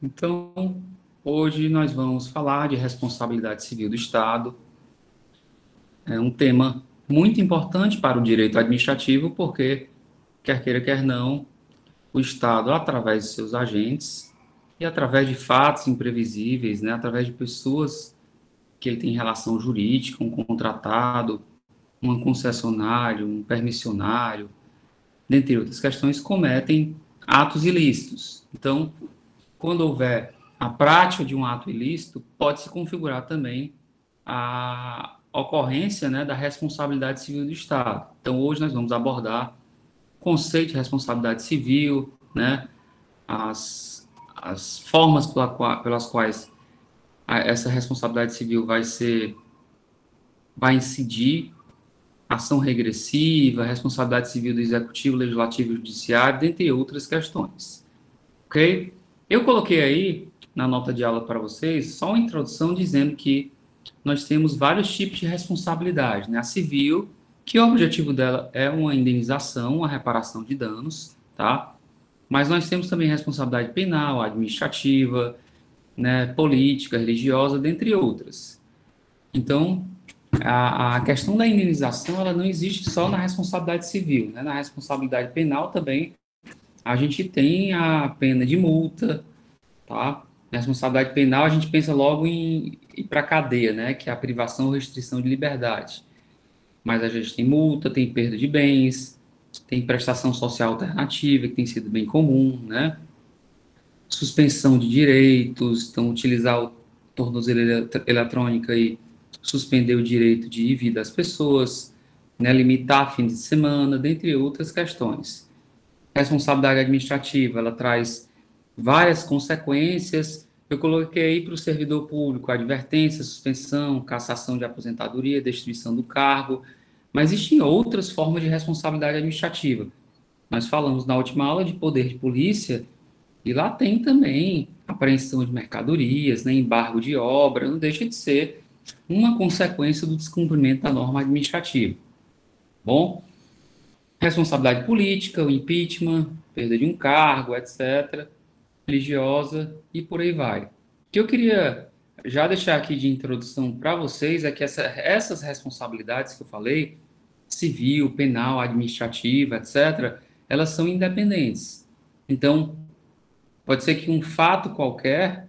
Então, hoje nós vamos falar de responsabilidade civil do Estado. É um tema muito importante para o direito administrativo, porque, quer queira, quer não, o Estado, através de seus agentes e através de fatos imprevisíveis, né, através de pessoas que ele tem relação jurídica, um contratado, um concessionário, um permissionário, dentre outras questões, cometem atos ilícitos. Então, quando houver a prática de um ato ilícito, pode se configurar também a ocorrência, né, da responsabilidade civil do Estado. Então, hoje nós vamos abordar o conceito de responsabilidade civil, né, as formas pelas quais essa responsabilidade civil vai incidir, ação regressiva, responsabilidade civil do executivo, legislativo e judiciário, dentre outras questões. Ok? Eu coloquei aí na nota de aula para vocês só uma introdução dizendo que nós temos vários tipos de responsabilidade, né? A civil, que o objetivo dela é uma indenização, uma reparação de danos, tá? Mas nós temos também responsabilidade penal, administrativa, né, política, religiosa, dentre outras. Então, a questão da indenização, ela não existe só na responsabilidade civil, né? Na responsabilidade penal também a gente tem a pena de multa, tá? Na responsabilidade penal, a gente pensa logo em ir para a cadeia, né? Que é a privação ou restrição de liberdade. Mas a gente tem multa, tem perda de bens, tem prestação social alternativa, que tem sido bem comum, né? Suspensão de direitos, então utilizar o tornozeleira eletrônica e suspender o direito de ir e vir das pessoas, né? Limitar fim de semana, dentre outras questões. Responsabilidade administrativa, ela traz várias consequências. Eu coloquei aí para o servidor público advertência, suspensão, cassação de aposentadoria, destituição do cargo, mas existem outras formas de responsabilidade administrativa. Nós falamos na última aula de poder de polícia, e lá tem também apreensão de mercadorias, né, embargo de obra, não deixa de ser uma consequência do descumprimento da norma administrativa. Bom, responsabilidade política, o impeachment, perda de um cargo, etc., religiosa e por aí vai. O que eu queria já deixar aqui de introdução para vocês é que essas responsabilidades que eu falei, civil, penal, administrativa, etc., elas são independentes. Então, pode ser que um fato qualquer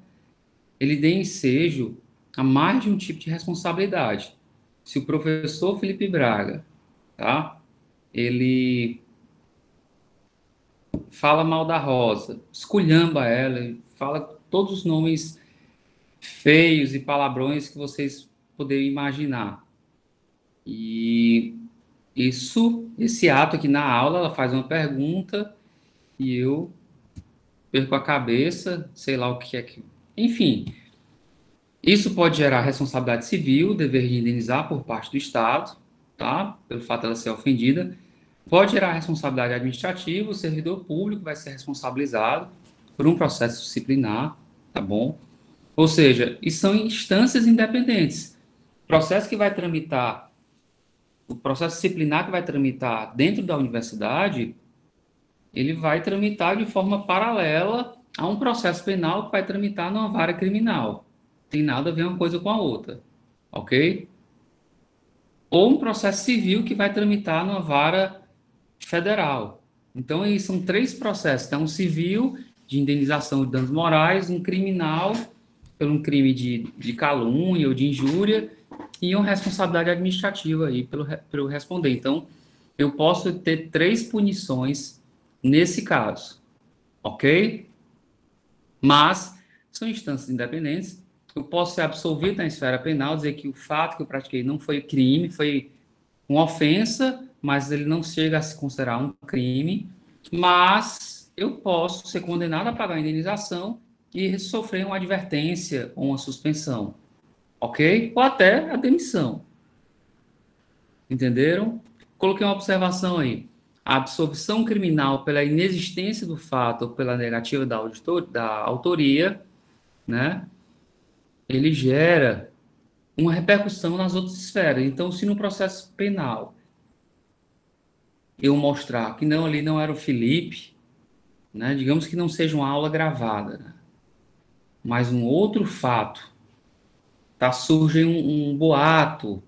ele dê ensejo a mais de um tipo de responsabilidade. Se o professor Felipe Braga, tá? Ele fala mal da Rosa, esculhamba ela, fala todos os nomes feios e palavrões que vocês poderiam imaginar. E esse ato aqui na aula, ela faz uma pergunta e eu perco a cabeça, sei lá o que é que. Enfim, isso pode gerar responsabilidade civil, dever de indenizar por parte do Estado, tá? Pelo fato dela ser ofendida. Pode gerar responsabilidade administrativa, o servidor público vai ser responsabilizado por um processo disciplinar, tá bom? Ou seja, e são instâncias independentes. O processo que vai tramitar, o processo disciplinar que vai tramitar dentro da universidade, ele vai tramitar de forma paralela a um processo penal que vai tramitar numa vara criminal. Tem nada a ver uma coisa com a outra, ok? Ou um processo civil que vai tramitar numa vara federal. Então, aí são três processos. Tem um civil de indenização de danos morais, um criminal por um crime de calúnia ou de injúria e uma responsabilidade administrativa aí pelo responder. Então, eu posso ter três punições nesse caso, ok? Mas são instâncias independentes. Eu posso ser absolvido na esfera penal, dizer que o fato que eu pratiquei não foi crime, foi uma ofensa, mas ele não chega a se considerar um crime. Mas eu posso ser condenado a pagar a indenização e sofrer uma advertência ou uma suspensão, ok? Ou até a demissão. Entenderam? Coloquei uma observação aí. A absolvição criminal pela inexistência do fato ou pela negativa da autoria, né? Ele gera uma repercussão nas outras esferas. Então, se no processo penal eu mostrar que não ali não era o Felipe, né? Digamos que não seja uma aula gravada, né? mas um outro fato, tá, surge um boato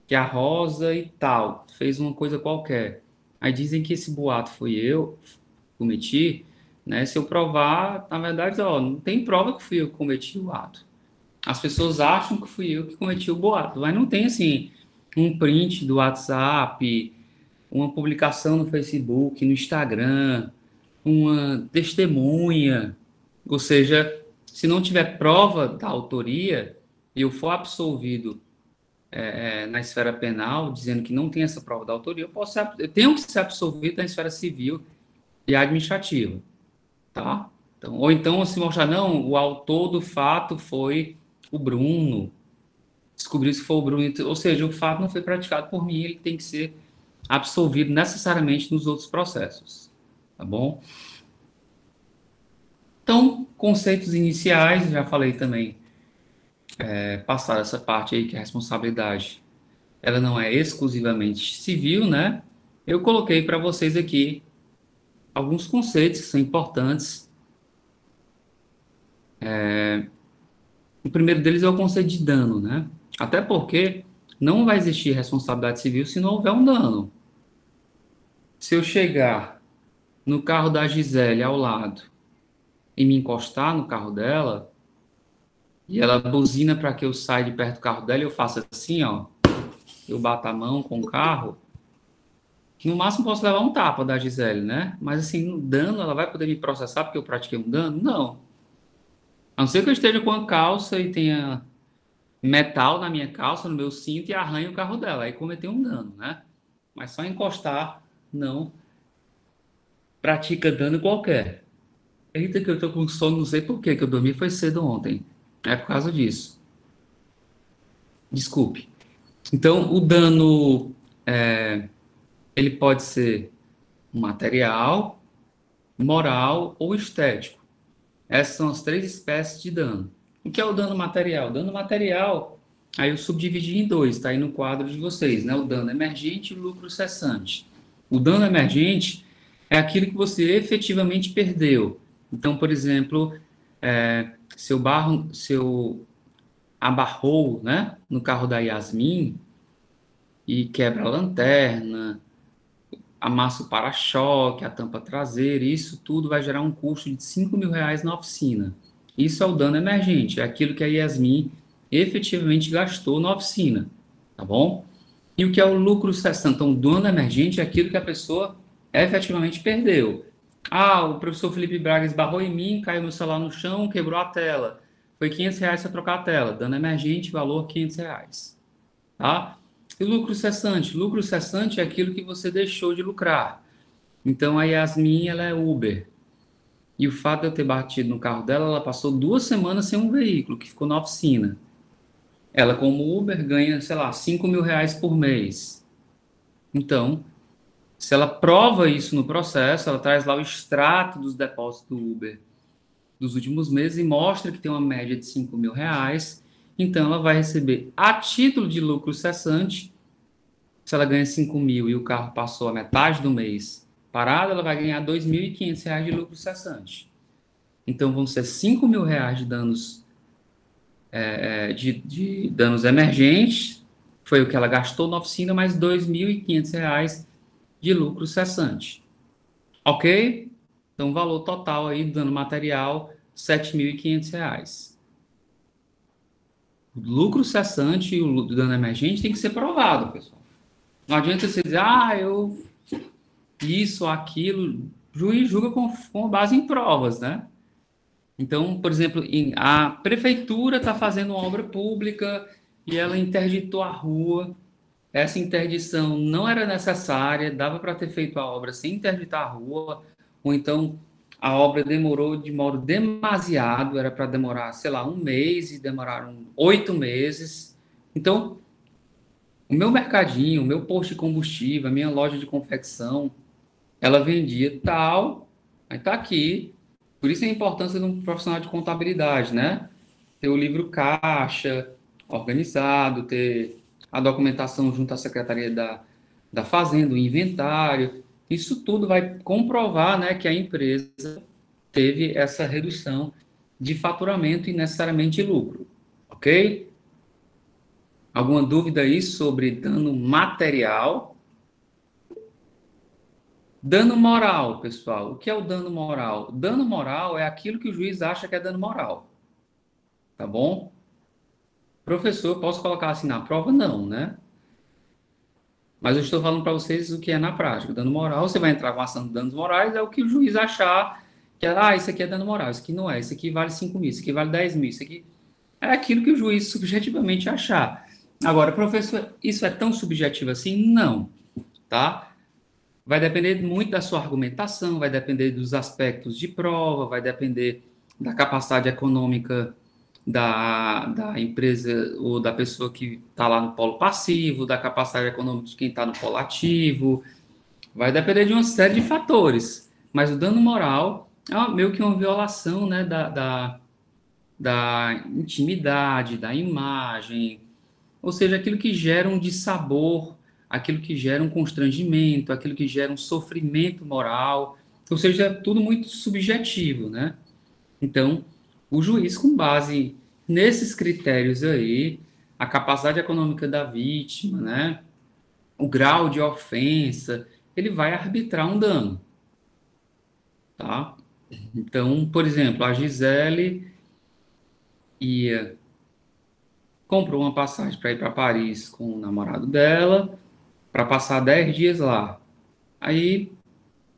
que a Rosa e tal fez uma coisa qualquer. Aí dizem que esse boato foi eu que cometi, né? Se eu provar, na verdade, ó, não tem prova que fui eu que cometi o ato. As pessoas acham que fui eu que cometi o boato, mas não tem assim um print do WhatsApp, uma publicação no Facebook, no Instagram, uma testemunha. Ou seja, se não tiver prova da autoria e eu for absolvido na esfera penal, dizendo que não tem essa prova da autoria, eu tenho que ser absolvido na esfera civil e administrativa, tá? Então, ou então, se mostrar, não, o autor do fato foi o Bruno, descobrir se foi o Bruno, ou seja, o fato não foi praticado por mim, ele tem que ser absolvido necessariamente nos outros processos, tá bom? Então, conceitos iniciais, já falei também, passar essa parte aí que é a responsabilidade, ela não é exclusivamente civil, né? Eu coloquei para vocês aqui alguns conceitos que são importantes. O primeiro deles é o conceito de dano, né? Até porque não vai existir responsabilidade civil se não houver um dano. Se eu chegar no carro da Gisele ao lado e me encostar no carro dela, e ela buzina para que eu saia de perto do carro dela, e eu faço assim, ó, eu bato a mão com o carro, no máximo posso levar um tapa da Gisele, né? Mas assim, no dano, ela vai poder me processar porque eu pratiquei um dano? Não. A não ser que eu esteja com a calça e tenha metal na minha calça, no meu cinto e arranhe o carro dela. Aí cometeu um dano, né? Mas só encostar não pratica dano qualquer. Eita, que eu tô com sono, não sei por quê, que eu dormi foi cedo ontem. É por causa disso. Desculpe. Então, o dano, ele pode ser material, moral ou estético. Essas são as três espécies de dano. O que é o dano material? Dano material, aí eu subdividi em dois, está aí no quadro de vocês, né? O dano emergente e o lucro cessante. O dano emergente é aquilo que você efetivamente perdeu. Então, por exemplo, se eu abarrou, né, no carro da Yasmin e quebra a lanterna, amassa o para-choque, a tampa traseira, isso tudo vai gerar um custo de R$ 5.000 na oficina. Isso é o dano emergente, é aquilo que a Yasmin efetivamente gastou na oficina, tá bom? E o que é o lucro cessante? Então, o dano emergente é aquilo que a pessoa efetivamente perdeu. Ah, o professor Felipe Braga esbarrou em mim, caiu meu celular no chão, quebrou a tela. Foi R$ 500 para trocar a tela. Dano emergente, valor R$ 500. Tá? E lucro cessante? Lucro cessante é aquilo que você deixou de lucrar. Então, a Yasmin, ela é Uber. E o fato de eu ter batido no carro dela, ela passou 2 semanas sem um veículo, que ficou na oficina. Ela, como Uber, ganha, sei lá, R$ 5.000 por mês. Então, se ela prova isso no processo, ela traz lá o extrato dos depósitos do Uber dos últimos meses e mostra que tem uma média de R$ 5.000. Então, ela vai receber, a título de lucro cessante, se ela ganha 5.000 e o carro passou a metade do mês parado, ela vai ganhar R$ 2.500 de lucro cessante. Então, vão ser R$ 5.000 de danos, de danos emergentes, foi o que ela gastou na oficina, mais R$ 2.500 de lucro cessante. Ok? Então, o valor total aí do dano material, R$ 7.500. O lucro cessante e o dano emergente tem que ser provado, pessoal. Não adianta você dizer, eu isso, aquilo, juiz julga com base em provas, né? Então, por exemplo, a prefeitura está fazendo uma obra pública e ela interditou a rua. Essa interdição não era necessária, dava para ter feito a obra sem interditar a rua, ou então a obra demorou de modo demasiado, era para demorar, sei lá, um mês e demoraram 8 meses. Então, o meu mercadinho, o meu posto de combustível, a minha loja de confecção, ela vendia tal, aí está aqui. Por isso a importância de um profissional de contabilidade, né? Ter o livro caixa organizado, ter a documentação junto à Secretaria da Fazenda, o inventário. Isso tudo vai comprovar, né, que a empresa teve essa redução de faturamento e necessariamente de lucro, ok? Alguma dúvida aí sobre dano material? Dano moral, pessoal. O que é o dano moral? Dano moral é aquilo que o juiz acha que é dano moral, tá bom? Professor, posso colocar assim na prova? Não, né? Mas eu estou falando para vocês o que é na prática. Dano moral, você vai entrar com ação de danos morais, é o que o juiz achar que isso aqui é dano moral, isso aqui não é, isso aqui vale 5 mil, isso aqui vale 10 mil, isso aqui é aquilo que o juiz subjetivamente achar. Agora, professor, isso é tão subjetivo assim? Não, tá? Vai depender muito da sua argumentação, vai depender dos aspectos de prova, vai depender da capacidade econômica da empresa ou da pessoa que está lá no polo passivo, da capacidade econômica de quem está no polo ativo, vai depender de uma série de fatores. Mas o dano moral é meio que uma violação, né, da intimidade, da imagem, ou seja, aquilo que gera um dissabor, aquilo que gera um constrangimento, aquilo que gera um sofrimento moral, ou seja, é tudo muito subjetivo, né? Então, o juiz, com base nesses critérios aí, a capacidade econômica da vítima, né? O grau de ofensa, ele vai arbitrar um dano, tá? Então, por exemplo, a Gisele ia comprou uma passagem para ir para Paris com o namorado dela, para passar 10 dias lá. Aí,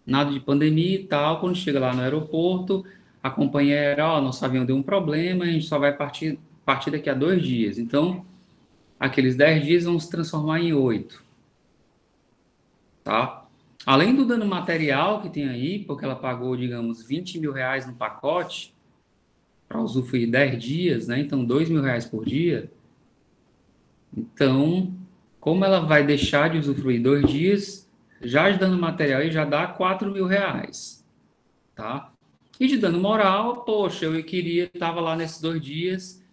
nada de pandemia e tal, quando chega lá no aeroporto, a companheira, ó, nosso avião deu um problema, a gente só vai partir daqui a 2 dias. Então, aqueles 10 dias vão se transformar em 8, tá? Além do dano material que tem aí, porque ela pagou, digamos, 20 mil reais no pacote, para usufruir 10 dias, né? Então, 2 mil reais por dia. Então, como ela vai deixar de usufruir 2 dias, já de dano material aí já dá 4 mil reais, tá? E de dano moral, poxa, eu queria, estava lá nesses 2 dias,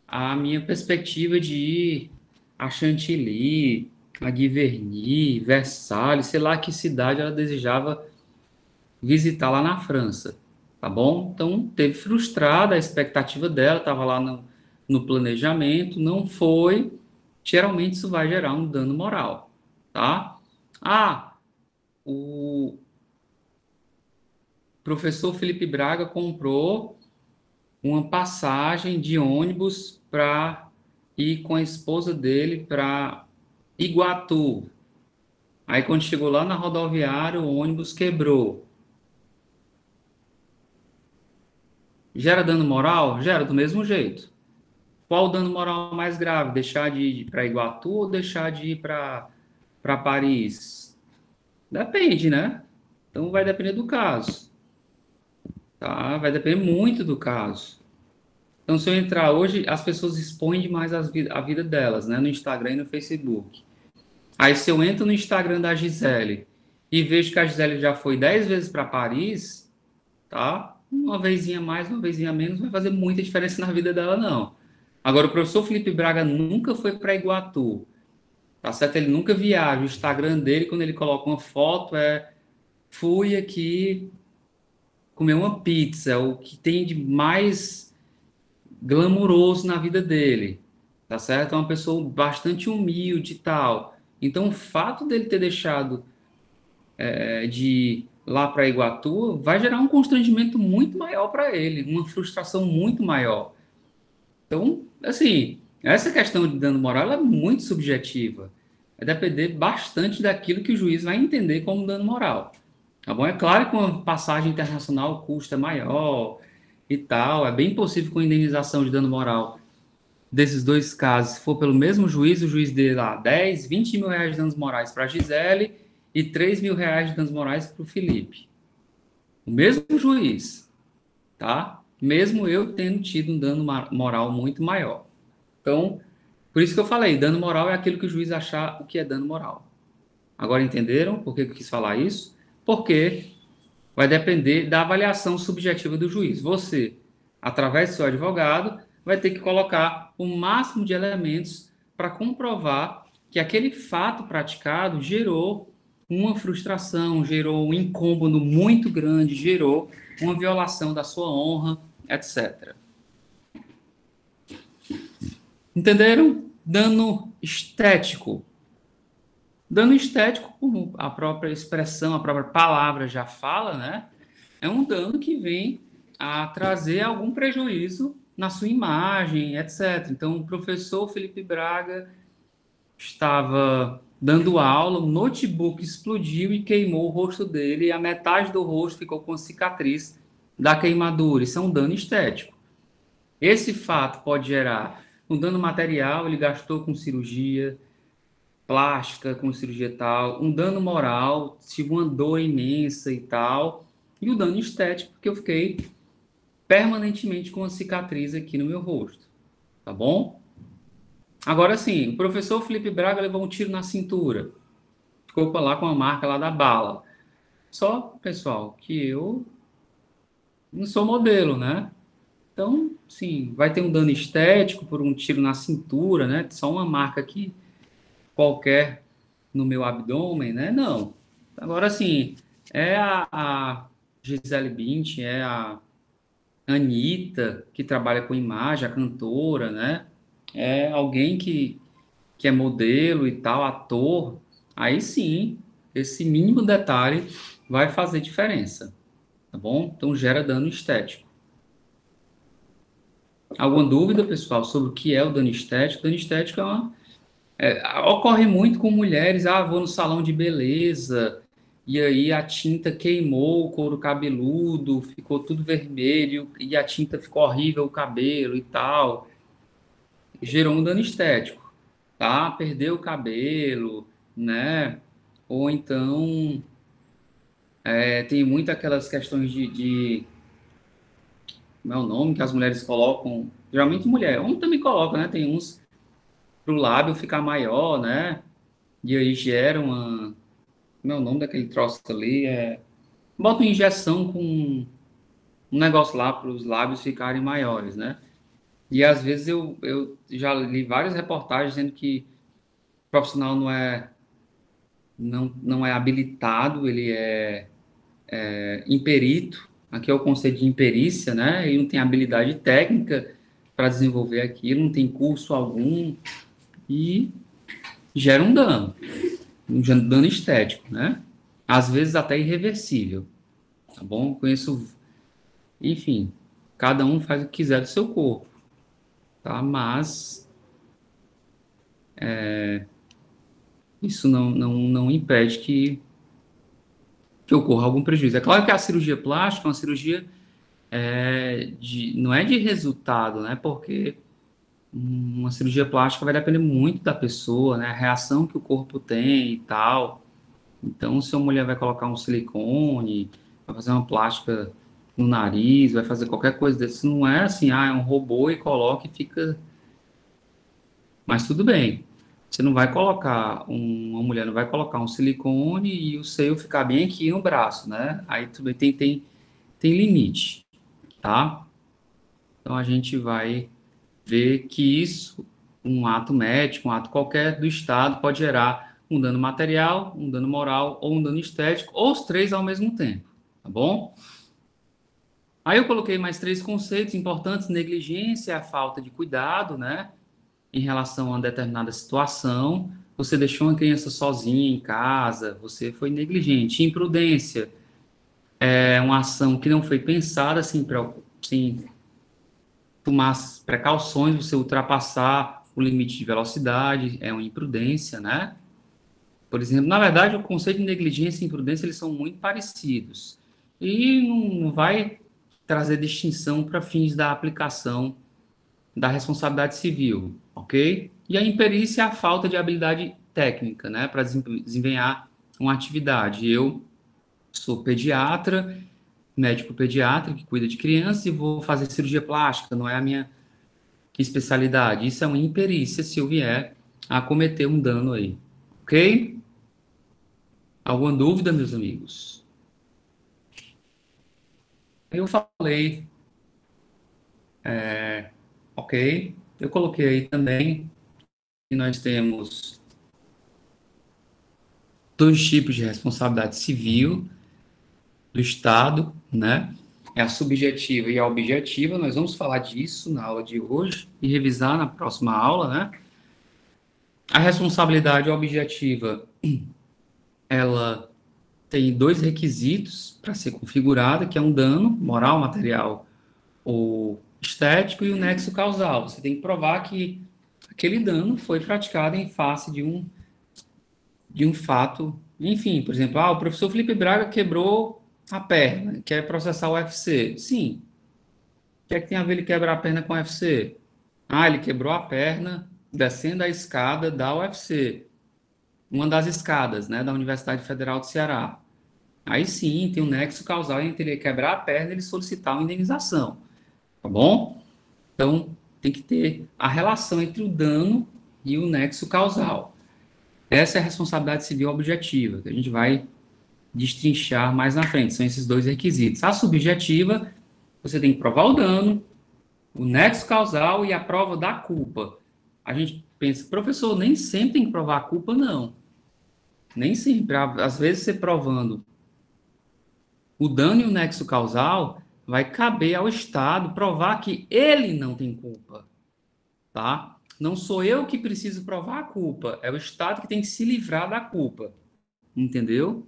a minha perspectiva de ir a Chantilly, a Giverny, Versalhes, sei lá que cidade ela desejava visitar lá na França, tá bom? Então, teve frustrada a expectativa dela, estava lá no planejamento, não foi. Geralmente isso vai gerar um dano moral, tá? Ah, o professor Felipe Braga comprou uma passagem de ônibus para ir com a esposa dele para Iguatu. Aí quando chegou lá na rodoviária, o ônibus quebrou. Gera dano moral? Gera do mesmo jeito. Qual o dano moral mais grave? Deixar de ir para Iguatu ou deixar de ir para Paris? Depende, né? Então vai depender do caso, tá? Vai depender muito do caso. Então, se eu entrar hoje, as pessoas expõem demais a vida delas, né? No Instagram e no Facebook. Aí, se eu entro no Instagram da Gisele e vejo que a Gisele já foi 10 vezes para Paris, tá? Uma vezinha mais, uma vezinha menos, não vai fazer muita diferença na vida dela, não. Agora, o professor Felipe Braga nunca foi para Iguatu, tá certo? Ele nunca viaja. O Instagram dele, quando ele coloca uma foto, fui aqui comer uma pizza, o que tem de mais glamuroso na vida dele, tá certo? É uma pessoa bastante humilde e tal. Então, o fato dele ter deixado de ir lá para Iguatu vai gerar um constrangimento muito maior para ele, uma frustração muito maior. Então, assim, essa questão de dano moral é muito subjetiva. Vai depender bastante daquilo que o juiz vai entender como dano moral. Tá bom? É claro que uma passagem internacional o custo é maior e tal. É bem possível com indenização de dano moral desses dois casos, se for pelo mesmo juiz, o juiz dê lá 10, 20 mil reais de danos morais para a Gisele e 3 mil reais de danos morais para o Felipe. O mesmo juiz, tá? Mesmo eu tendo tido um dano moral muito maior. Então, por isso que eu falei, dano moral é aquilo que o juiz achar o que é dano moral. Agora entenderam por que eu quis falar isso? Porque vai depender da avaliação subjetiva do juiz. Você, através do seu advogado, vai ter que colocar o máximo de elementos para comprovar que aquele fato praticado gerou uma frustração, gerou um incômodo muito grande, gerou uma violação da sua honra etc. Entenderam? Dano estético. Dano estético, como a própria expressão, a própria palavra já fala, né? É um dano que vem a trazer algum prejuízo na sua imagem, etc. Então, o professor Felipe Braga estava dando aula, o notebook explodiu e queimou o rosto dele, e a metade do rosto ficou com cicatriz da queimadura. Isso é um dano estético. Esse fato pode gerar um dano material, ele gastou com cirurgia plástica, com cirurgia tal, um dano moral, tive uma dor imensa e tal, e o dano estético, porque eu fiquei permanentemente com uma cicatriz aqui no meu rosto, tá bom? Agora sim, o professor Felipe Braga levou um tiro na cintura, ficou lá com a marca lá da bala. Só, pessoal, que eu não sou modelo, né? Então, sim, vai ter um dano estético por um tiro na cintura, né? Só uma marca aqui qualquer no meu abdômen, né? Não. Agora, sim, é a Gisele Bündchen, é a Anitta, que trabalha com imagem, a cantora, né? É alguém que é modelo e tal, ator. Aí sim, esse mínimo detalhe vai fazer diferença, tá bom? Então, gera dano estético. Alguma dúvida, pessoal, sobre o que é o dano estético? Dano estético ocorre muito com mulheres. Ah, vou no salão de beleza e aí a tinta queimou o couro cabeludo, ficou tudo vermelho e a tinta ficou horrível o cabelo e tal. Gerou um dano estético, tá? Perdeu o cabelo, né? Ou então tem muito aquelas questões como é o nome que as mulheres colocam, geralmente mulher, homem também coloca, né? Tem uns para o lábio ficar maior, né? E aí gera uma. Como é o nome daquele troço ali? Bota uma injeção com um negócio lá para os lábios ficarem maiores, né? E às vezes eu já li várias reportagens dizendo que o profissional não é habilitado, ele é imperito. Aqui é o conceito de imperícia, né? Ele não tem habilidade técnica para desenvolver aquilo, não tem curso algum e gera um dano estético, né? Às vezes até irreversível, tá bom? Conheço, enfim, cada um faz o que quiser do seu corpo, tá? Mas isso não impede que ocorra algum prejuízo. É claro que a cirurgia plástica é uma cirurgia não é de resultado, né? Porque uma cirurgia plástica vai depender muito da pessoa, né? A reação que o corpo tem e tal. Então, se a mulher vai colocar um silicone, vai fazer uma plástica no nariz, vai fazer qualquer coisa desse, não é assim, é um robô e coloca e fica. Mas tudo bem. Você não vai colocar, uma mulher não vai colocar um silicone e o seio ficar bem aqui no braço, né? Aí tudo bem, tem limite, tá? Então a gente vai ver que isso, um ato médico, um ato qualquer do Estado, pode gerar um dano material, um dano moral ou um dano estético, ou os três ao mesmo tempo, tá bom? Aí eu coloquei mais três conceitos importantes: negligência, a falta de cuidado, né, em relação a determinada situação. Você deixou uma criança sozinha em casa, você foi negligente. Imprudência é uma ação que não foi pensada sem tomar as precauções, você ultrapassar o limite de velocidade, é uma imprudência, né? Por exemplo, na verdade, o conceito de negligência e imprudência, eles são muito parecidos. E não vai trazer distinção para fins da aplicação da responsabilidade civil, ok? E a imperícia é a falta de habilidade técnica, né, para desempenhar uma atividade. Eu sou pediatra, médico pediatra que cuida de crianças e vou fazer cirurgia plástica, não é a minha especialidade. Isso é uma imperícia se eu vier a cometer um dano aí, ok? Alguma dúvida, meus amigos? Eu falei, ok? Eu coloquei aí também que nós temos dois tipos de responsabilidade civil do Estado, né? É a subjetiva e a objetiva. Nós vamos falar disso na aula de hoje e revisar na próxima aula, né? A responsabilidade objetiva, ela tem dois requisitos para ser configurada, que é um dano moral, material ou estético e o nexo causal. Você tem que provar que aquele dano foi praticado em face de um fato. Enfim, por exemplo, o professor Felipe Braga quebrou a perna, quer processar o UFC. Sim. O que é que tem a ver ele quebrar a perna com o UFC? Ele quebrou a perna descendo a escada da UFC, uma das escadas, né, da Universidade Federal do Ceará. Aí sim, tem um nexo causal entre ele quebrar a perna e ele solicitar uma indenização, tá bom? Então, tem que ter a relação entre o dano e o nexo causal. Essa é a responsabilidade civil objetiva, que a gente vai destrinchar mais na frente. São esses dois requisitos. A subjetiva, você tem que provar o dano, o nexo causal e a prova da culpa. A gente pensa, professor, nem sempre tem que provar a culpa, não. Nem sempre. Às vezes, você provando o dano e o nexo causal, vai caber ao Estado provar que ele não tem culpa, tá? Não sou eu que preciso provar a culpa, é o Estado que tem que se livrar da culpa, entendeu?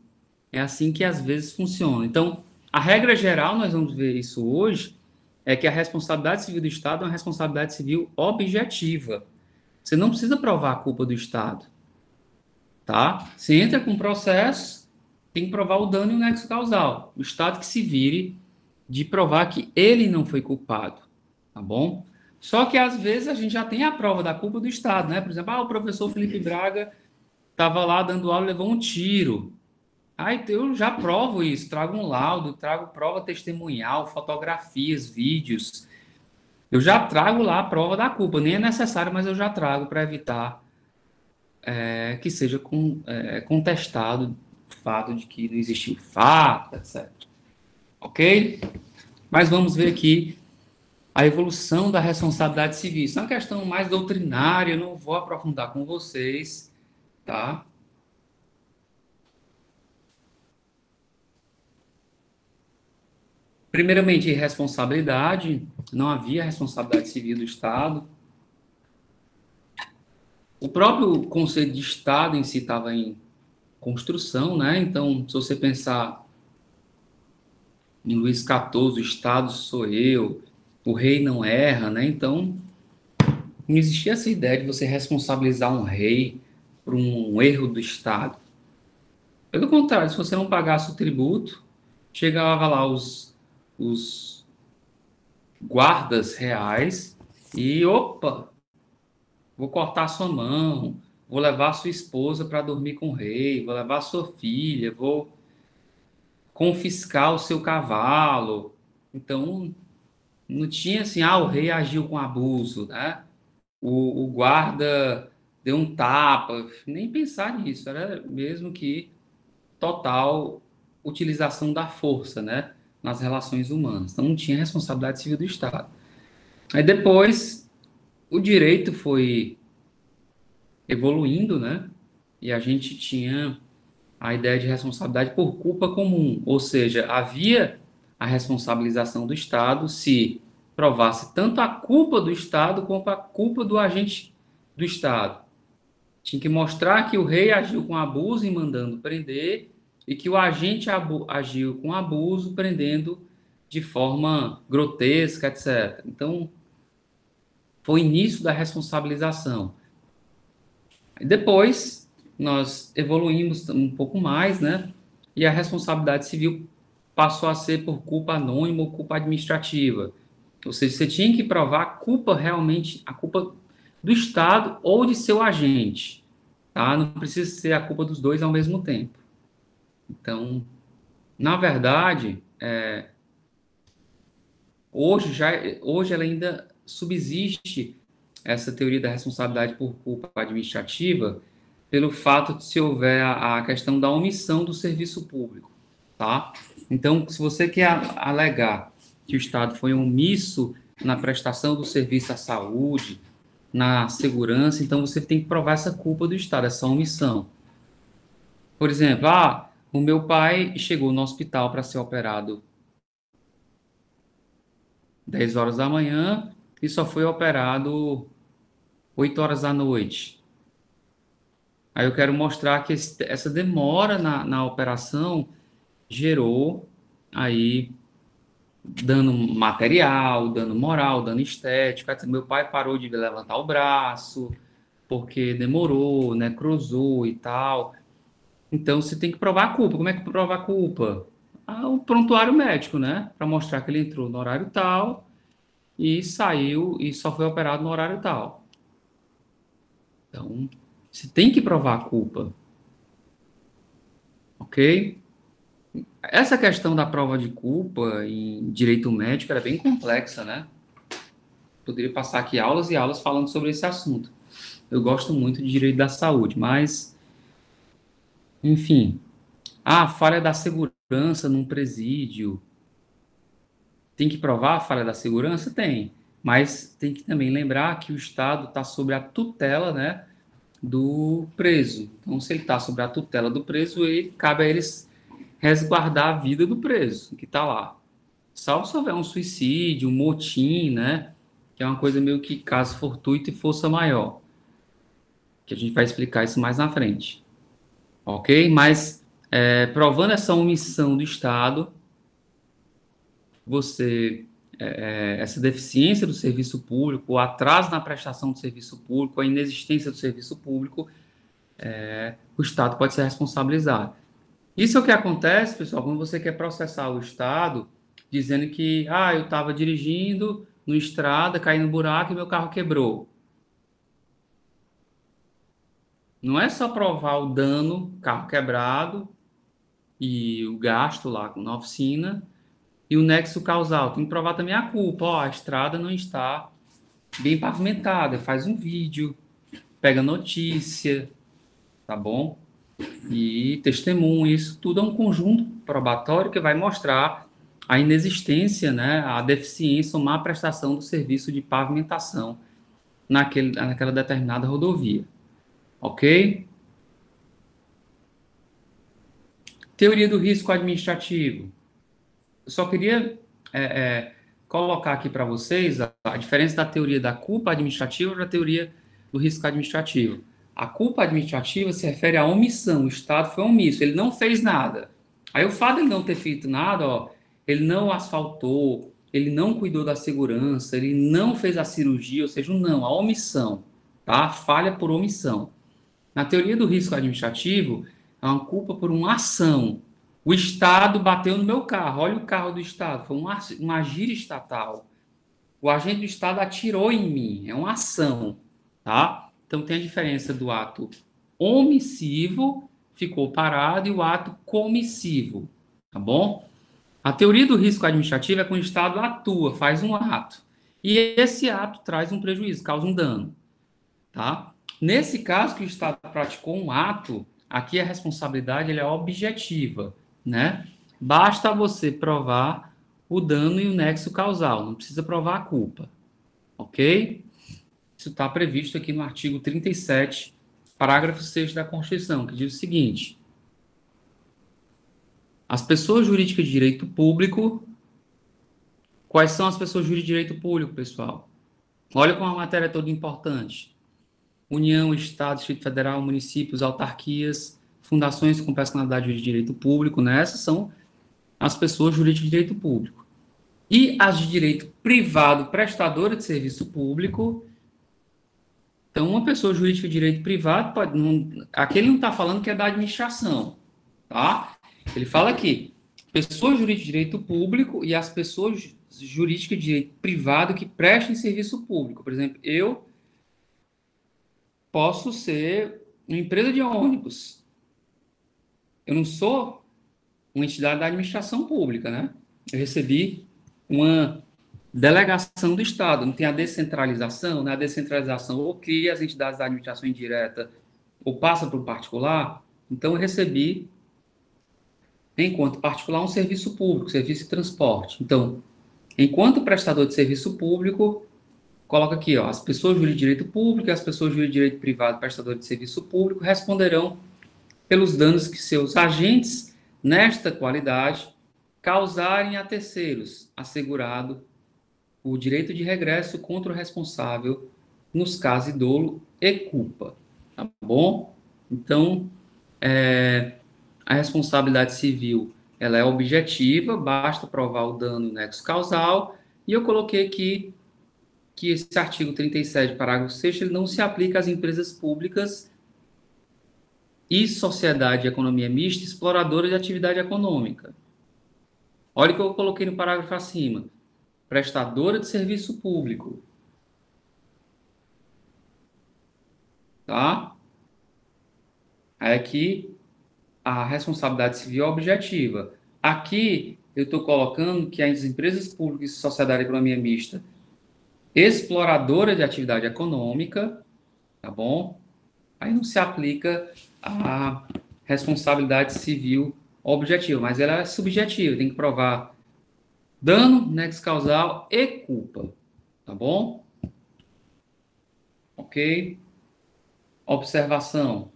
É assim que às vezes funciona. Então, a regra geral, nós vamos ver isso hoje, é que a responsabilidade civil do Estado é uma responsabilidade civil objetiva. Você não precisa provar a culpa do Estado, tá? Você entra com um processo, tem que provar o dano e o nexo causal. O Estado que se vire de provar que ele não foi culpado, tá bom? Só que às vezes a gente já tem a prova da culpa do Estado, né? Por exemplo, o professor Felipe Braga estava lá dando aula e levou um tiro. Aí eu já provo isso, trago um laudo, trago prova testemunhal, fotografias, vídeos. Eu já trago lá a prova da culpa. Nem é necessário, mas eu já trago para evitar que seja contestado o fato de que não existiu fato, etc. Ok? Mas vamos ver aqui a evolução da responsabilidade civil. Isso é uma questão mais doutrinária, eu não vou aprofundar com vocês, tá? Primeiramente, responsabilidade. Não havia responsabilidade civil do Estado. O próprio conceito de Estado em si estava em construção, né? Então, se você pensar em Luís XIV, o Estado sou eu, o rei não erra, né? Então, não existia essa ideia de você responsabilizar um rei por um erro do Estado. Pelo contrário, se você não pagasse o tributo, chegava lá os guardas reais e, opa, vou cortar sua mão, vou levar sua esposa para dormir com o rei, vou levar sua filha, vou confiscar o seu cavalo. Então, não tinha assim, o rei agiu com abuso, né? O guarda deu um tapa, nem pensar nisso, era mesmo que total utilização da força, né? Nas relações humanas. Então, não tinha responsabilidade civil do Estado. Aí depois, o direito foi evoluindo, né? E a gente tinha a ideia de responsabilidade por culpa comum, ou seja, havia a responsabilização do Estado se provasse tanto a culpa do Estado quanto a culpa do agente do Estado. Tinha que mostrar que o rei agiu com abuso em mandando prender e que o agente agiu com abuso prendendo de forma grotesca, etc. Então, foi o início da responsabilização. Depois, nós evoluímos um pouco mais, né? E a responsabilidade civil passou a ser por culpa anônima ou culpa administrativa. Ou seja, você tinha que provar a culpa realmente, a culpa do Estado ou de seu agente, tá? Não precisa ser a culpa dos dois ao mesmo tempo. Então, na verdade, hoje ela ainda subsiste essa teoria da responsabilidade por culpa administrativa pelo fato de se houver a questão da omissão do serviço público, tá? Então, se você quer alegar que o Estado foi omisso na prestação do serviço à saúde, na segurança, então você tem que provar essa culpa do Estado, essa omissão. Por exemplo, o meu pai chegou no hospital para ser operado 10 horas da manhã e só foi operado 8 horas da noite. Aí eu quero mostrar que essa demora na operação gerou aí dano material, dano moral, dano estético. Meu pai parou de levantar o braço porque demorou, necrosou e tal. Então você tem que provar a culpa. Como é que prova a culpa? Ah, o prontuário médico, né? Para mostrar que ele entrou no horário tal e saiu e só foi operado no horário tal. Então, você tem que provar a culpa, ok? Essa questão da prova de culpa em direito médico é bem complexa, né? Poderia passar aqui aulas e aulas falando sobre esse assunto. Eu gosto muito de direito da saúde, mas, enfim. Ah, falha da segurança num presídio. Tem que provar a falha da segurança? Tem. Mas tem que também lembrar que o Estado está sob a tutela, né, do preso. Então, se ele está sob a tutela do preso, cabe a eles resguardar a vida do preso que está lá. Salvo se houver um suicídio, um motim, né? Que é uma coisa meio que caso fortuito e força maior. Que a gente vai explicar isso mais na frente. Ok? Mas, provando essa omissão do Estado, você, essa deficiência do serviço público, o atraso na prestação do serviço público, a inexistência do serviço público, o Estado pode ser responsabilizado. Isso é o que acontece, pessoal, quando você quer processar o Estado, dizendo que, eu estava dirigindo no estrada, caí no buraco e meu carro quebrou. Não é só provar o dano, carro quebrado, e o gasto lá na oficina, e o nexo causal. Tem que provar também a culpa. Ó, a estrada não está bem pavimentada. Faz um vídeo, pega notícia, tá bom? E testemunha. Isso tudo é um conjunto probatório que vai mostrar a inexistência, né, a deficiência ou má prestação do serviço de pavimentação naquela determinada rodovia. Ok? Teoria do risco administrativo. Eu só queria colocar aqui para vocês a diferença da teoria da culpa administrativa da teoria do risco administrativo. A culpa administrativa se refere à omissão. O Estado foi omisso, ele não fez nada. Aí o fato de ele não ter feito nada, ó, ele não asfaltou, ele não cuidou da segurança, ele não fez a cirurgia, ou seja, não, a omissão, tá? Falha por omissão. Na teoria do risco administrativo, é uma culpa por uma ação. O Estado bateu no meu carro. Olha o carro do Estado. Foi um agir estatal. O agente do Estado atirou em mim. É uma ação. Tá? Então tem a diferença do ato omissivo, ficou parado, e o ato comissivo. Tá bom? A teoria do risco administrativo é quando o Estado atua, faz um ato. E esse ato traz um prejuízo, causa um dano. Tá? Nesse caso que o Estado praticou um ato, aqui a responsabilidade é objetiva, né? Basta você provar o dano e o nexo causal, não precisa provar a culpa, ok? Isso está previsto aqui no artigo 37, parágrafo 6 da Constituição, que diz o seguinte: as pessoas jurídicas de direito público, quais são as pessoas jurídicas de direito público, pessoal? Olha como a matéria é toda importante. União, Estado, Distrito Federal, municípios, autarquias, fundações com personalidade de direito público, né? Essas são as pessoas jurídicas de direito público. E as de direito privado, prestadora de serviço público. Então, uma pessoa jurídica de direito privado, aqui ele não está falando que é da administração, tá? Ele fala aqui, pessoas jurídicas de direito público e as pessoas jurídicas de direito privado que prestem serviço público. Por exemplo, eu posso ser uma empresa de ônibus. Eu não sou uma entidade da administração pública, né? Eu recebi uma delegação do Estado, não tem a descentralização, né? A descentralização ou cria as entidades da administração indireta ou passa para o particular. Então, eu recebi, enquanto particular, um serviço público, serviço de transporte. Então, enquanto prestador de serviço público, coloca aqui, ó, as pessoas jurídicas de direito público e as pessoas jurídicas de direito privado, prestador de serviço público, responderão pelos danos que seus agentes, nesta qualidade, causarem a terceiros, assegurado o direito de regresso contra o responsável nos casos de dolo e culpa, tá bom? Então, a responsabilidade civil, ela é objetiva, basta provar o dano e o nexo causal, e eu coloquei aqui que esse artigo 37, parágrafo 6º, ele não se aplica às empresas públicas e sociedade de economia mista exploradora de atividade econômica. Olha o que eu coloquei no parágrafo acima. Prestadora de serviço público, tá? Aí aqui a responsabilidade civil é objetiva. Aqui eu estou colocando que as empresas públicas e sociedade de economia mista exploradora de atividade econômica, tá bom? Aí não se aplica a responsabilidade civil objetiva, mas ela é subjetiva, tem que provar dano, nexo causal e culpa, tá bom? Ok? Observação.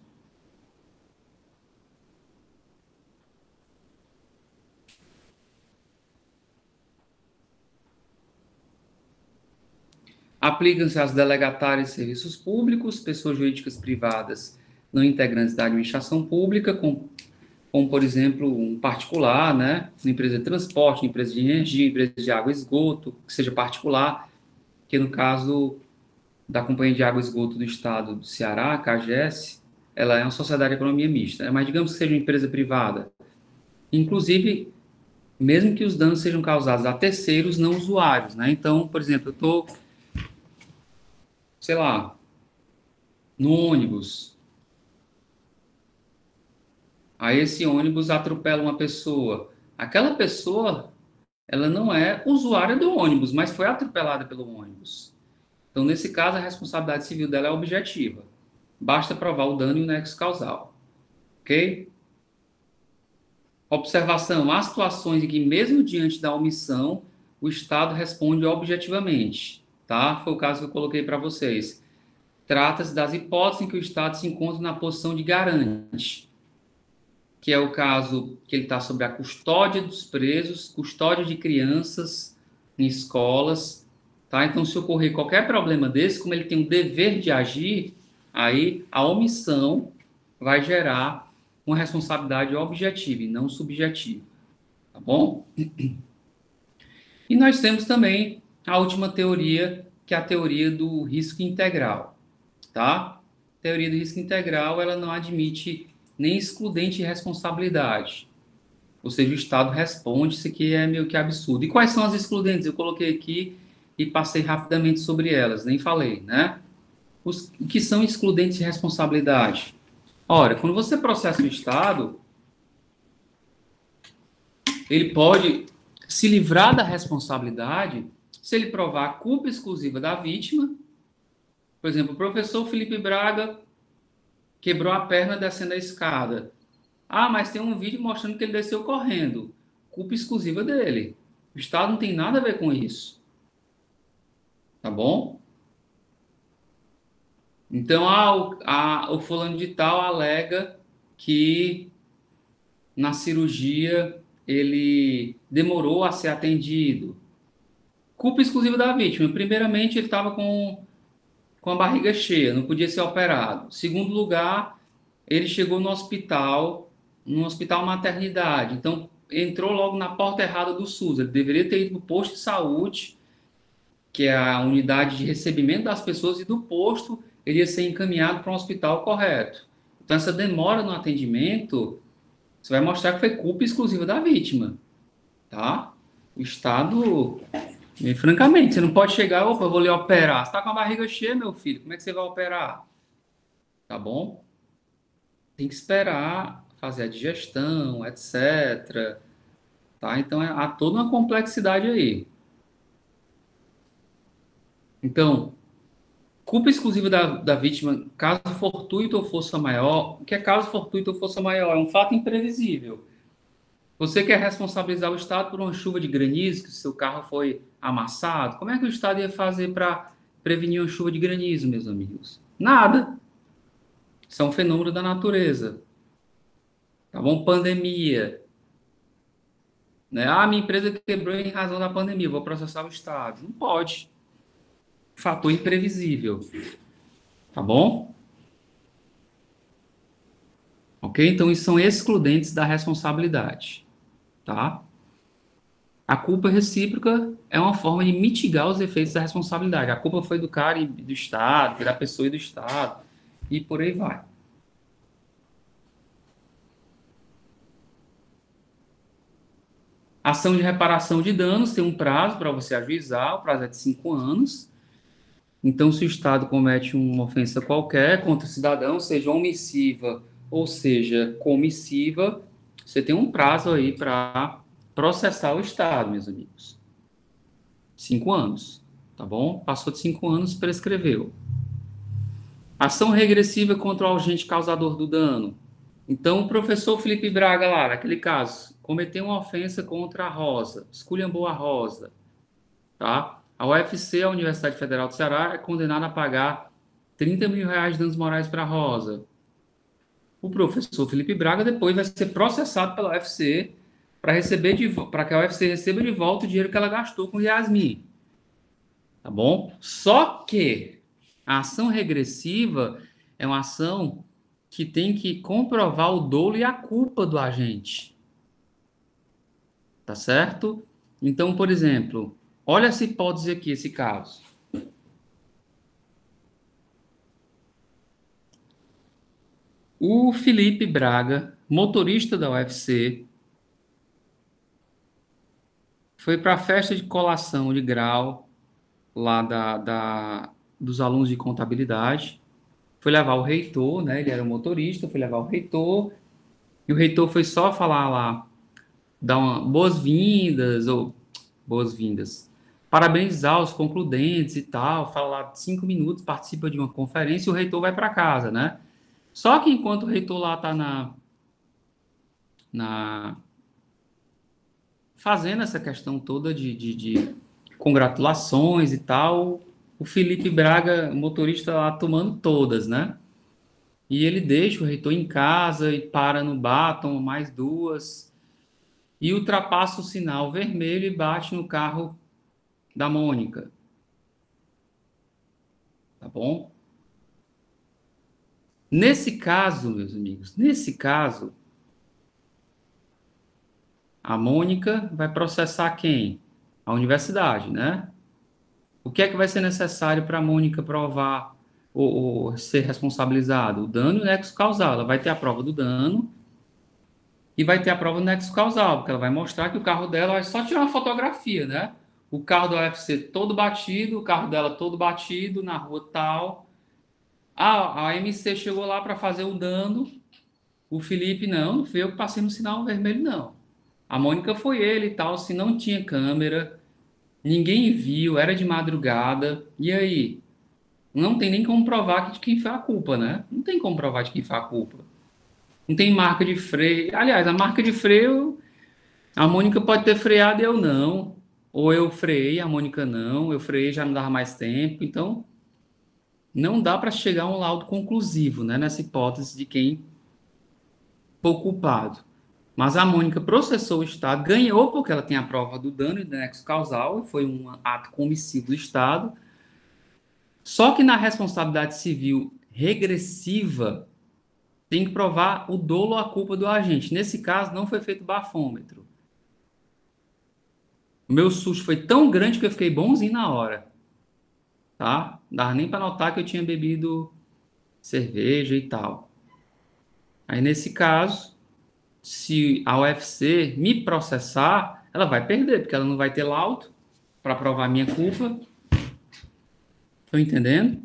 Aplicam-se às delegatárias de serviços públicos, pessoas jurídicas privadas não integrantes da administração pública, como, por exemplo, um particular, né? Uma empresa de transporte, uma empresa de energia, empresa de água e esgoto, que seja particular, que no caso da Companhia de Água e Esgoto do Estado do Ceará, a CAGES, ela é uma sociedade de economia mista, né? Mas digamos que seja uma empresa privada. Inclusive, mesmo que os danos sejam causados a terceiros não usuários, né? Então, por exemplo, eu estou, sei lá, no ônibus, aí esse ônibus atropela uma pessoa. Aquela pessoa, ela não é usuária do ônibus, mas foi atropelada pelo ônibus. Então, nesse caso, a responsabilidade civil dela é objetiva. Basta provar o dano e o nexo causal. Ok? Observação: há situações em que, mesmo diante da omissão, o Estado responde objetivamente. Tá? Foi o caso que eu coloquei para vocês. Trata-se das hipóteses em que o Estado se encontra na posição de garante, que é o caso que ele está sob a custódia dos presos, custódia de crianças em escolas. Tá? Então, se ocorrer qualquer problema desse, como ele tem o dever de agir, aí a omissão vai gerar uma responsabilidade objetiva e não subjetiva. Tá bom? E nós temos também a última teoria, que é a teoria do risco integral, tá? A teoria do risco integral, ela não admite nem excludente de responsabilidade. Ou seja, o Estado responde, isso aqui é meio que absurdo. E quais são as excludentes? Eu coloquei aqui e passei rapidamente sobre elas, nem falei, né? O que são excludentes de responsabilidade? Ora, quando você processa o Estado, ele pode se livrar da responsabilidade se ele provar a culpa exclusiva da vítima. Por exemplo, o professor Felipe Braga quebrou a perna descendo a escada. Ah, mas tem um vídeo mostrando que ele desceu correndo. Culpa exclusiva dele. O Estado não tem nada a ver com isso. Tá bom? Então, o fulano de tal alega que na cirurgia ele demorou a ser atendido. Culpa exclusiva da vítima. Primeiramente, ele estava com a barriga cheia, não podia ser operado. Segundo lugar, ele chegou no hospital maternidade. Então, entrou logo na porta errada do SUS. Ele deveria ter ido para o posto de saúde, que é a unidade de recebimento das pessoas, e do posto ele ia ser encaminhado para um hospital correto. Então, essa demora no atendimento, você vai mostrar que foi culpa exclusiva da vítima, tá? O Estado, francamente, você não pode chegar, opa, eu vou lhe operar. Você está com a barriga cheia, meu filho, como é que você vai operar? Tá bom? Tem que esperar fazer a digestão, etc. Tá? Então, há toda uma complexidade aí. Então, culpa exclusiva da vítima, caso fortuito ou força maior. O que é caso fortuito ou força maior? É um fato imprevisível. Você quer responsabilizar o Estado por uma chuva de granizo, que o seu carro foi amassado? Como é que o Estado ia fazer para prevenir uma chuva de granizo, meus amigos? Nada. Isso é um fenômeno da natureza. Tá bom? Pandemia. Né? Ah, minha empresa quebrou em razão da pandemia, vou processar o Estado. Não pode. Fator imprevisível, tá bom? Ok? Então, isso são excludentes da responsabilidade, tá? A culpa recíproca é uma forma de mitigar os efeitos da responsabilidade. A culpa foi do cara e do Estado, foi da pessoa e do Estado, e por aí vai. Ação de reparação de danos tem um prazo para você ajuizar, o prazo é de 5 anos. Então, se o Estado comete uma ofensa qualquer contra o cidadão, seja omissiva ou seja comissiva, você tem um prazo aí para processar o Estado, meus amigos. 5 anos, tá bom? Passou de 5 anos, prescreveu. Ação regressiva contra o agente causador do dano. Então, o professor Felipe Braga, lá, naquele caso, cometeu uma ofensa contra a Rosa, esculhambou a Rosa, tá? A UFC, a Universidade Federal do Ceará, é condenada a pagar R$ 30 mil de danos morais para a Rosa. O professor Felipe Braga depois vai ser processado pela UFC para que a UFC receba de volta o dinheiro que ela gastou com Yasmin, tá bom? Só que a ação regressiva é uma ação que tem que comprovar o dolo e a culpa do agente, tá certo? Então, por exemplo, olha essa hipótese aqui, esse caso. O Felipe Braga, motorista da UFC, foi para a festa de colação de grau lá dos alunos de contabilidade. Foi levar o reitor, né? Ele era o motorista, foi levar o reitor. E o reitor foi só falar lá, dar uma boas-vindas, ou boas-vindas, parabenizar os concludentes e tal, falar lá 5 minutos, participa de uma conferência e o reitor vai para casa, né? Só que enquanto o reitor lá está na fazendo essa questão toda de congratulações e tal, o Felipe Braga, motorista lá tomando todas, né? E ele deixa o reitor em casa e para no bar, toma mais duas e ultrapassa o sinal vermelho e bate no carro da Mônica, tá bom? Nesse caso, meus amigos, nesse caso, a Mônica vai processar quem? A universidade, né? O que é que vai ser necessário para a Mônica provar ou ser responsabilizado? O dano e o nexo causal. Ela vai ter a prova do dano e vai ter a prova do nexo causal, porque ela vai mostrar que o carro dela vai só tirar uma fotografia, né? O carro do UFC todo batido, o carro dela todo batido na rua tal. Ah, a MC chegou lá para fazer o dano. O Felipe, não foi eu que passei no sinal vermelho, não. A Mônica foi ele e tal, se não tinha câmera, ninguém viu, era de madrugada. E aí? Não tem nem como provar de quem foi a culpa, né? Não tem como provar de quem foi a culpa. Não tem marca de freio. Aliás, a marca de freio, a Mônica pode ter freado e eu não. Ou eu freiei, a Mônica não. Eu freiei, já não dava mais tempo. Então, não dá para chegar a um laudo conclusivo, né? Nessa hipótese de quem foi o culpado. Mas a Mônica processou o Estado, ganhou porque ela tem a prova do dano e do nexo causal, foi um ato comissivo do Estado. Só que na responsabilidade civil regressiva, tem que provar o dolo ou a culpa do agente. Nesse caso, não foi feito bafômetro. O meu susto foi tão grande que eu fiquei bonzinho na hora, tá? Não dava nem para notar que eu tinha bebido cerveja e tal. Aí, nesse caso, se a UFC me processar, ela vai perder, porque ela não vai ter laudo para provar minha culpa. Estão entendendo?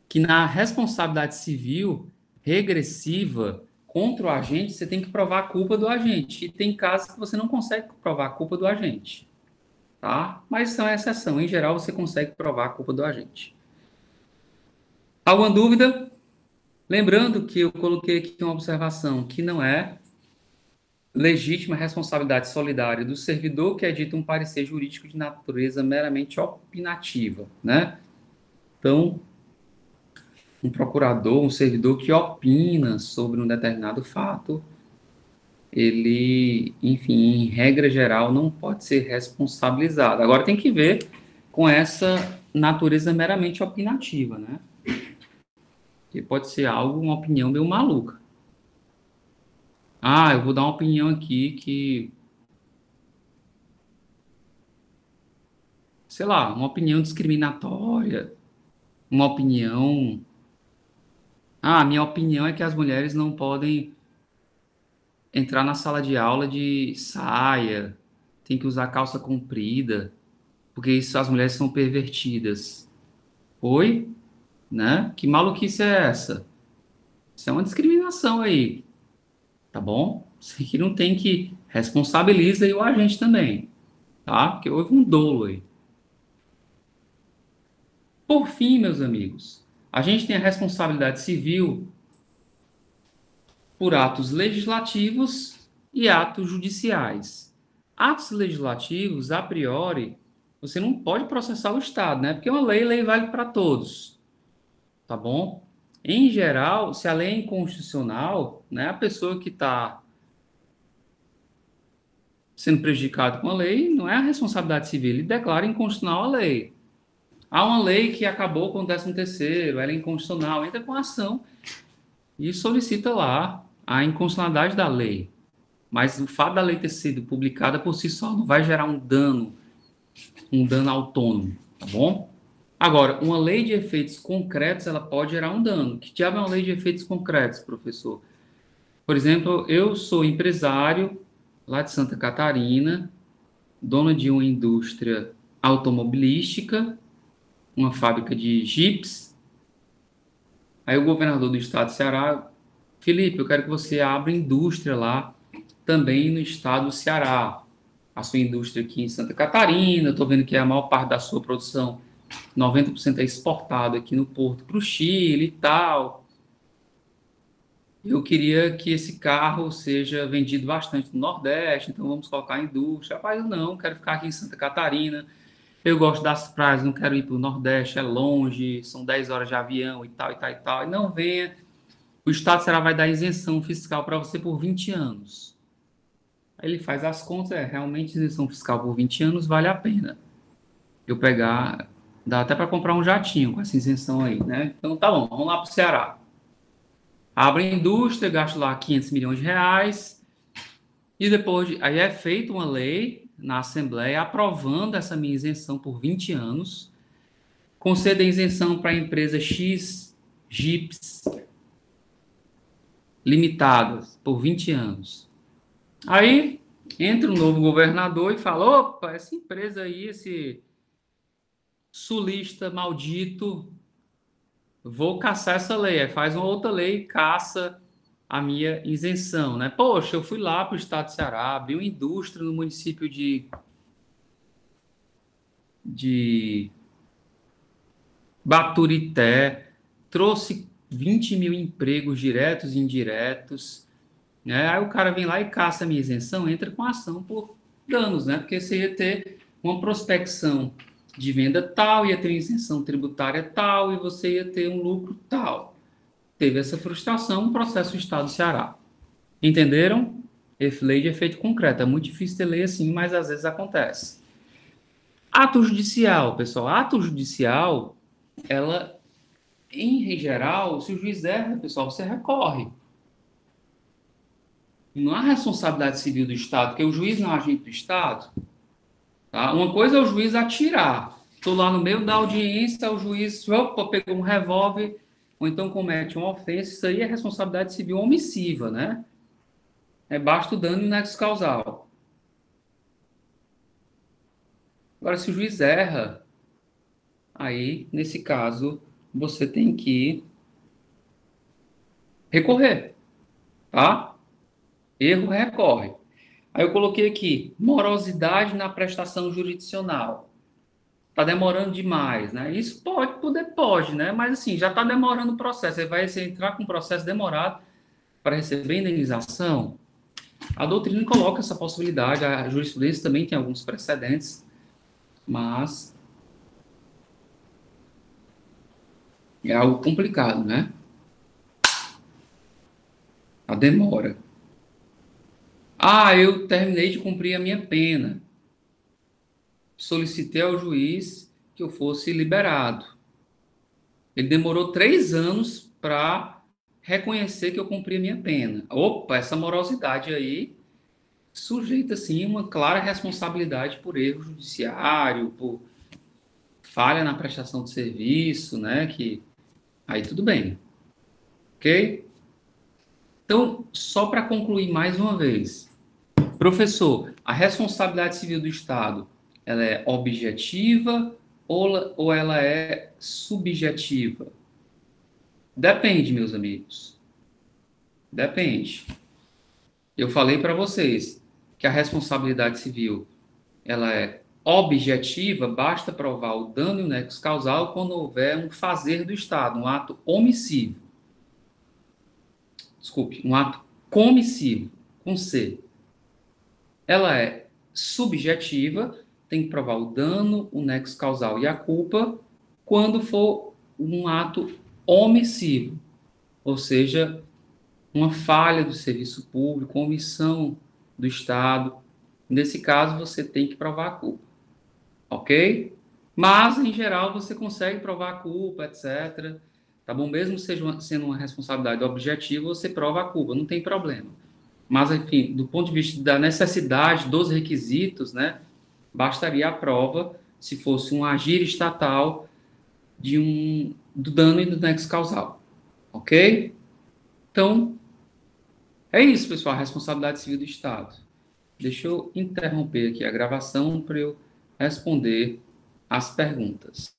Que na responsabilidade civil regressiva contra o agente, você tem que provar a culpa do agente. E tem casos que você não consegue provar a culpa do agente, tá? Mas são exceção. Em geral, você consegue provar a culpa do agente. Alguma dúvida? Lembrando que eu coloquei aqui uma observação que não é legítima responsabilidade solidária do servidor que edita um parecer jurídico de natureza meramente opinativa, né? Então, um procurador, um servidor que opina sobre um determinado fato, ele, enfim, em regra geral, não pode ser responsabilizado. Agora tem que ver com essa natureza meramente opinativa, né? Que pode ser algo, uma opinião meio maluca. Ah, eu vou dar uma opinião aqui que, sei lá, uma opinião discriminatória, uma opinião. Ah, minha opinião é que as mulheres não podem entrar na sala de aula de saia, tem que usar calça comprida, porque isso as mulheres são pervertidas. Oi? Né? Que maluquice é essa? Isso é uma discriminação aí, tá bom? Isso aqui não tem que responsabiliza aí o agente também, tá? Porque houve um dolo aí. Por fim, meus amigos, a gente tem a responsabilidade civil por atos legislativos e atos judiciais. Atos legislativos, a priori, você não pode processar o Estado, né? Porque uma lei vale para todos, tá bom? Em geral, se a lei é inconstitucional, né, a pessoa que está sendo prejudicada com a lei não é a responsabilidade civil, ele declara inconstitucional a lei. Há uma lei que acabou com o 13º, ela é inconstitucional, entra com ação e solicita lá a inconstitucionalidade da lei. Mas o fato da lei ter sido publicada por si só não vai gerar um dano autônomo, tá bom? Agora, uma lei de efeitos concretos, ela pode gerar um dano. Que diabo é uma lei de efeitos concretos, professor? Por exemplo, eu sou empresário lá de Santa Catarina, dono de uma indústria automobilística, uma fábrica de jipes. Aí o governador do estado do Ceará, Felipe, eu quero que você abra indústria lá também no estado do Ceará. A sua indústria aqui em Santa Catarina, estou vendo que a maior parte da sua produção, 90% é exportado aqui no porto para o Chile e tal. Eu queria que esse carro seja vendido bastante no Nordeste, então vamos colocar a indústria. Rapaz, eu não, quero ficar aqui em Santa Catarina. Eu gosto das praias, não quero ir para o Nordeste, é longe, são 10 horas de avião e tal, e tal, e tal. E não venha, o Estado será vai dar isenção fiscal para você por 20 anos. Aí ele faz as contas, realmente isenção fiscal por 20 anos vale a pena. Eu pegar, dá até para comprar um jatinho com essa isenção aí, né? Então tá bom, vamos lá para o Ceará. Abre a indústria, gasto lá 500 milhões de reais, e depois, aí é feita uma lei na Assembleia aprovando essa minha isenção por 20 anos, concede a isenção para a empresa X, Jeeps, limitadas, por 20 anos. Aí entra um novo governador e fala: opa, essa empresa aí, esse sulista maldito, vou caçar essa lei. Aí faz uma outra lei e caça a minha isenção, né? Poxa, eu fui lá para o estado de Ceará, abri uma indústria no município de Baturité, trouxe 20 mil empregos diretos e indiretos, né? Aí o cara vem lá e caça a minha isenção, entra com ação por danos, né? Porque você ia ter uma prospecção de venda tal, ia ter uma isenção tributária tal, e você ia ter um lucro tal. Teve essa frustração, um processo do Estado do Ceará. Entenderam? Lei de efeito concreto. É muito difícil ter lei assim, mas às vezes acontece. Ato judicial, pessoal. Ato judicial, ela, em geral, se o juiz erra, pessoal, você recorre. Não há responsabilidade civil do Estado, porque o juiz não é agente do Estado. Tá? Uma coisa é o juiz atirar. Estou lá no meio da audiência, o juiz opa, pegou um revólver, ou então comete uma ofensa. Isso aí é responsabilidade civil omissiva, né? É basta o dano e nexo causal. Agora, se o juiz erra, aí, nesse caso, você tem que recorrer, tá? Erro, recorre. Aí eu coloquei aqui, morosidade na prestação jurisdicional. Tá demorando demais, né? Isso pode, né? Mas assim, já tá demorando o processo. Você entrar com um processo demorado para receber indenização. A doutrina coloca essa possibilidade, a jurisprudência também tem alguns precedentes, mas é algo complicado, né? A demora. Ah, eu terminei de cumprir a minha pena. Solicitei ao juiz que eu fosse liberado. Ele demorou 3 anos para reconhecer que eu cumpri a minha pena. Opa, essa morosidade aí sujeita, sim, uma clara responsabilidade por erro judiciário, por falha na prestação de serviço, né? Que aí tudo bem, ok? Então, só para concluir mais uma vez, professor, a responsabilidade civil do Estado, ela é objetiva ou ela é subjetiva? Depende, meus amigos. Depende. Eu falei para vocês que a responsabilidade civil ela é objetiva, basta provar o dano e o nexo causal quando houver um fazer do Estado, um ato omissivo. Desculpe, um ato comissivo, com C. Ela é subjetiva, tem que provar o dano, o nexo causal e a culpa quando for um ato omissivo, ou seja, uma falha do serviço público, omissão do Estado. Nesse caso, você tem que provar a culpa, ok? Mas, em geral, você consegue provar a culpa, etc. Tá bom? Mesmo sendo uma responsabilidade objetiva, você prova a culpa, não tem problema. Mas, enfim, do ponto de vista da necessidade dos requisitos, né, bastaria a prova se fosse um agir estatal do dano e do nexo causal, ok? Então, é isso, pessoal, a responsabilidade civil do Estado. Deixa eu interromper aqui a gravação para eu responder as perguntas.